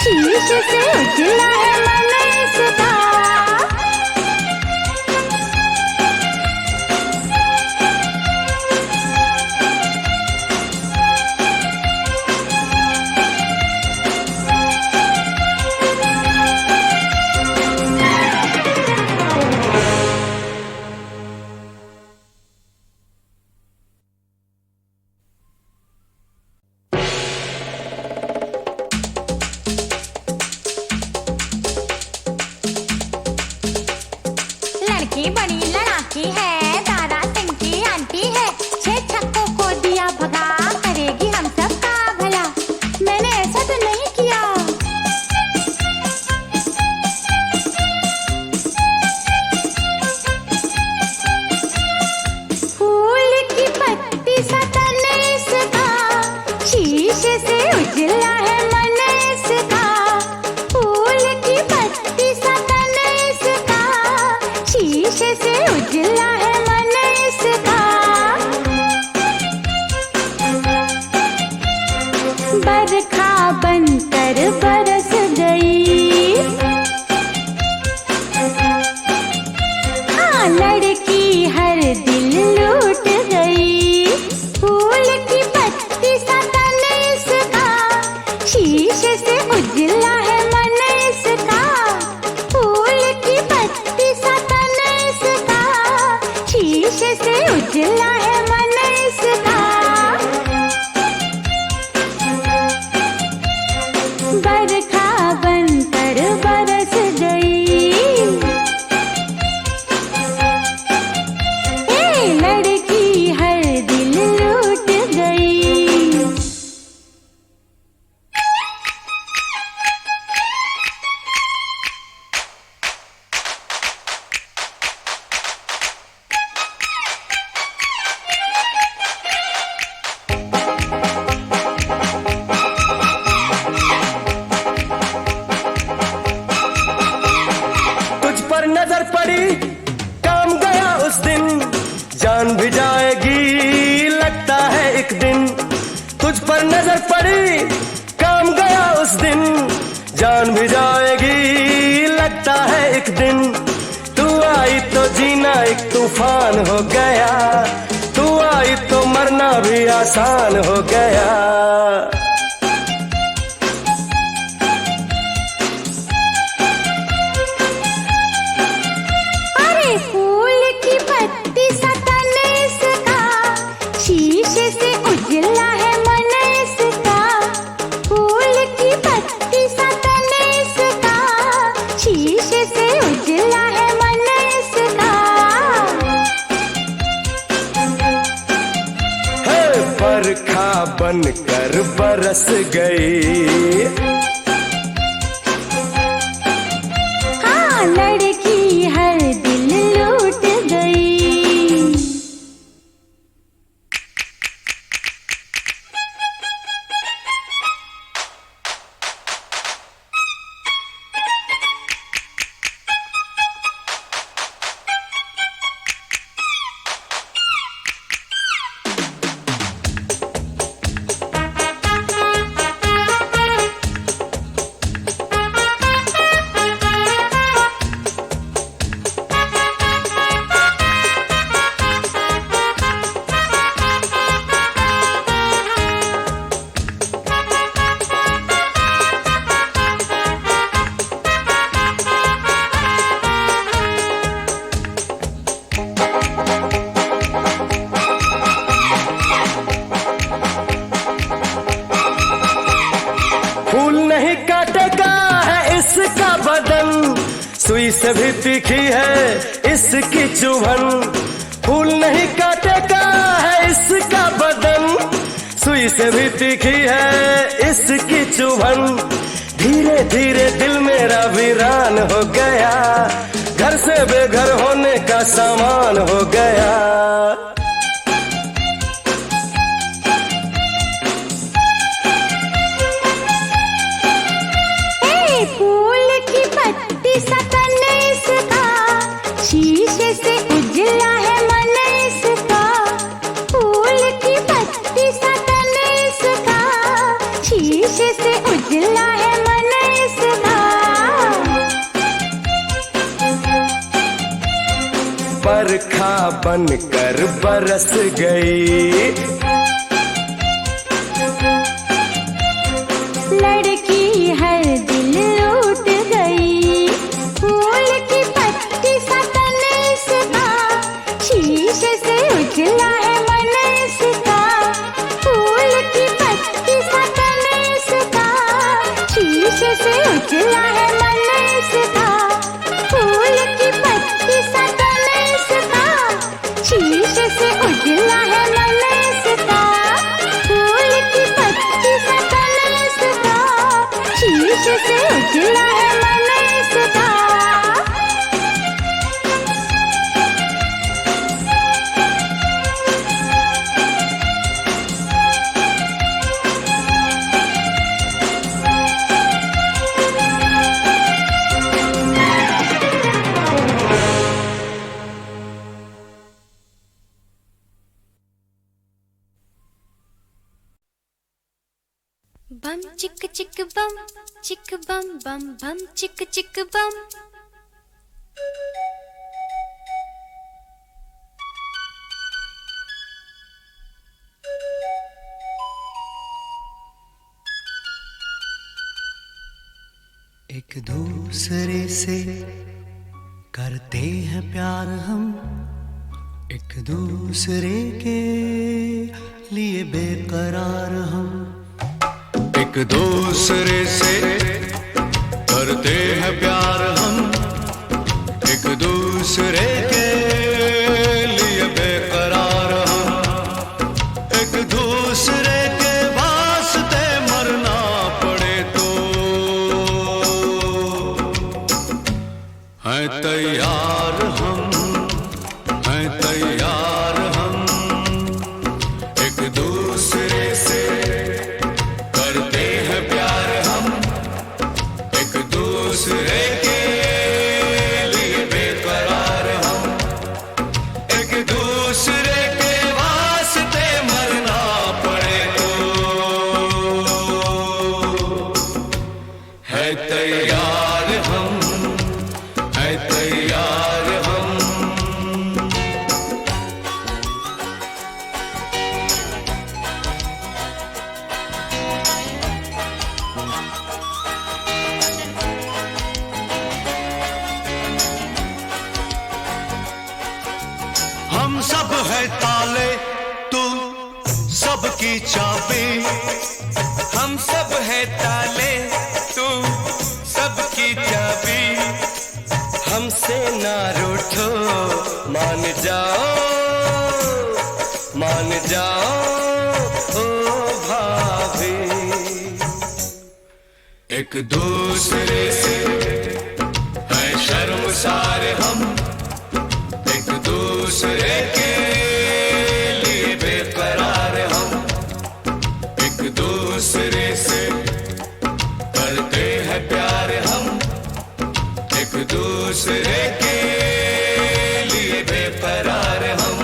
शीशे से उजला है मन इसका। लड़की बड़ी लड़ाकी है, दादा सिंह की आंटी है। 6 छक्कों को दिया भगा, करेगी हम सब का भला। मैंने ऐसा तो नहीं किया। फूल की पत्ती सा तन इसका, शीशे से उजला है मन इसका। फूल की पत्ती सा तन इसका, शीशे से उजला है मन इसका। बरखा बनकर बरस गई, हाँ लड़की हर दिल लूट गई। फूल की पत्ती सा तन इसका, शीशे से उजला है मन इसका। फूल की पत्ती सा तन इसका, शीशे से उजला है मन इसका। बरखा बनकर बरस गई, लड़की हर दिल लूट गई। तुझ पर नजर पड़ी काम गया उस दिन, जान भी जाएगी लगता है एक दिन। तुझ पर नजर पड़ी काम गया उस दिन, जान भी जाएगी लगता है एक दिन। तू आई तो जीना एक तूफान हो गया, तू आई तो मरना भी आसान हो गया। अरे फूल की पत्ती सा तन इसका, शीशे से उजला है मन इसका। फूल की पत्ती सा तन इसका, शीशे से उजला है मन इसका। है बरखा बनकर बरस गई, हाँ लड़की हर दिल लूट गई। से भी तीखी है इसकी चुभन, फूल नहीं काटेगा है इसका बदन। सुई से भी तीखी है इसकी चुभन, धीरे धीरे दिल मेरा वीरान हो गया, घर से बेघर होने का सामान हो गया। फूल की पत्ती सा तन इसका, शीशे से उजला है मन इसका। फूल की पत्ती सा तन इसका, शीशे से उजला है मन इसका। बरखा बनकर बरस गई, लड़की हर दिल लूट गई। फूल की पत्ती सा तन इसका, शीशे से उजला है मन इसका। फूल की पत्ती सा तन इसका, शीशे से उजला है मन इसका। फूल की पत्ती सा तन इसका, शीशे से उजला है मन इसका। फूल की पत्ती सा तन इसका, शीशे से उजला है मन इसका। बम चिक चिक बम चिक बम बम बम चिक चिक बम। एक दूसरे से करते हैं प्यार हम, एक दूसरे के लिए बेकरार हम। एक दूसरे से करते हैं प्यार हम, एक दूसरे के लिए बेकरार हम। एक दूसरे के वास्ते मरना पड़े तो हैं तैयार हम, हैं तैयार हम। एक दूसरे से करते हैं प्यार हम, एक दूसरे के लिए बेकरार हम। एक दूसरे के वास्ते मरना पड़े तो है तैयार हम, है तैयार हम। हम सब है ताले, तू सबकी चाबी। हम सब है ताले, तू सबकी चाबी। हमसे ना रूठो, मान जाओ, मान जाओ ओ भाभी। एक दूसरे से है शर्मसार हम, एक दूसरे के लिए बेकरार हम। एक दूसरे से करते हैं प्यार हम, एक दूसरे के लिए बेकरार हम।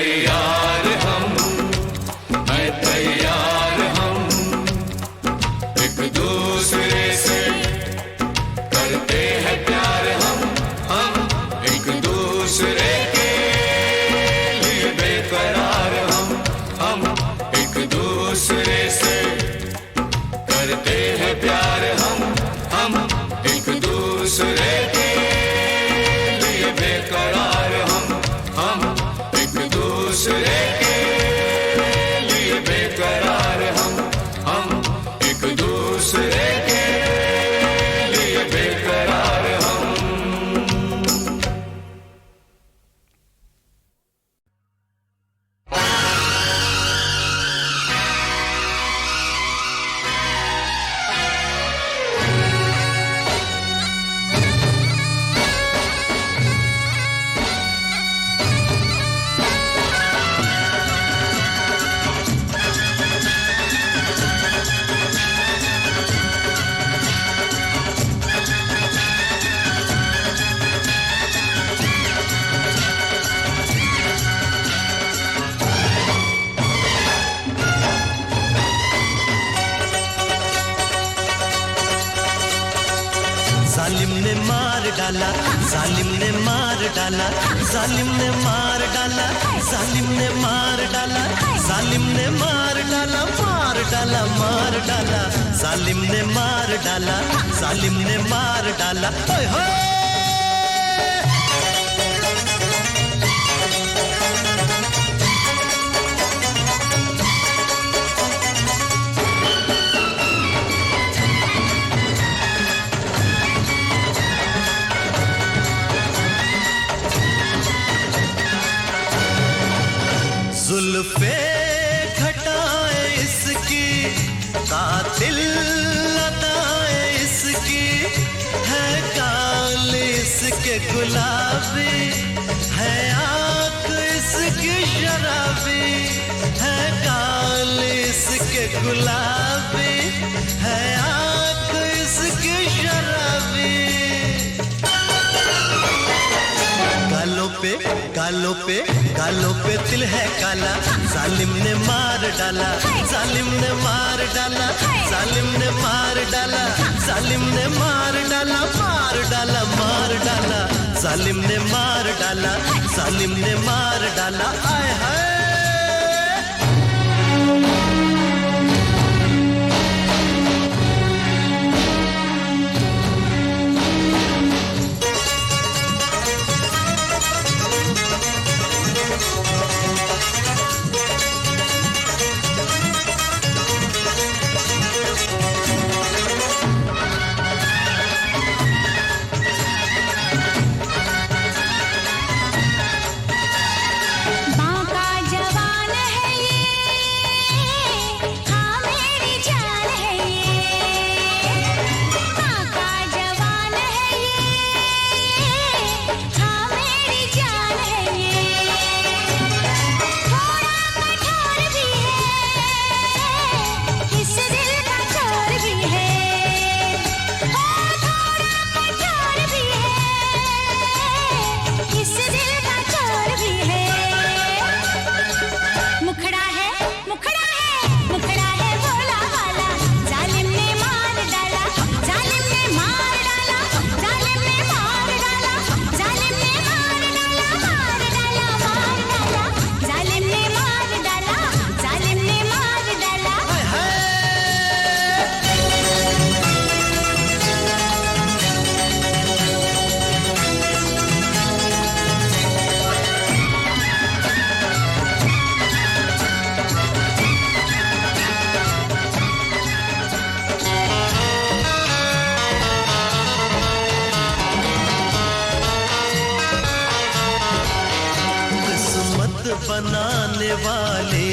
तैयार हम, मैं तैयार हम, एक दूसरे से करते हैं प्यार हम एक दूसरे के लिए बेकरार हम एक दूसरे से करते हैं प्यार हम एक दूसरे के लिए बेकरार हम एक दूसरे के लिए बेकरार हम एक दूसरे के लिए बेकरार हम। जालिम ने मार डाला, जालिम ने मार डाला, जालिम ने मार डाला, जालिम ने मार डाला, जालिम ने मार डाला, मार डाला, मार डाला, जालिम ने मार डाला, जालिम ने मार डाला, ओए होए। जुल्फे घटाए इसकी, कातिल अदाए इसकी, है काल इसके गुलाबी, है आँख इसकी शराबी, है काल इसके गुलाबी, है आँख इसकी शराबी। गालों पे तिल है काला, जालिम ने मार डाला, जालिम ने मार डाला, जालिम ने मार डाला, जालिम ने मार डाला, मार डाला, मार डाला, जालिम ने मार डाला, जालिम ने मार डाला, आय हाय। बनाने वाले,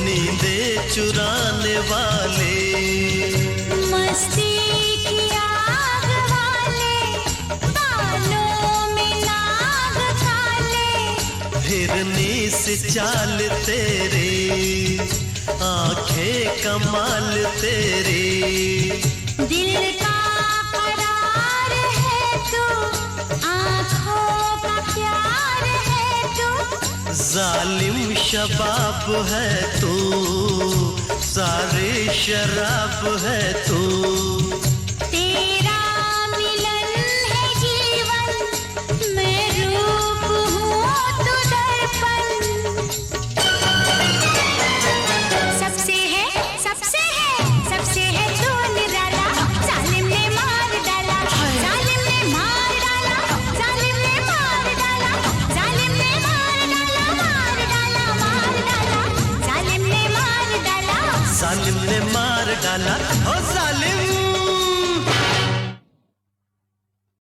नींदे चुराने वाले, मस्ती की आग वाले, बालों में नाग काले, हिरनी सी चाल तेरे, आंखें कमाल तेरे, दिल का करार है तू, आँखों का प्यार है तू, जालिम शबाब है तू, सारे शराब है तू।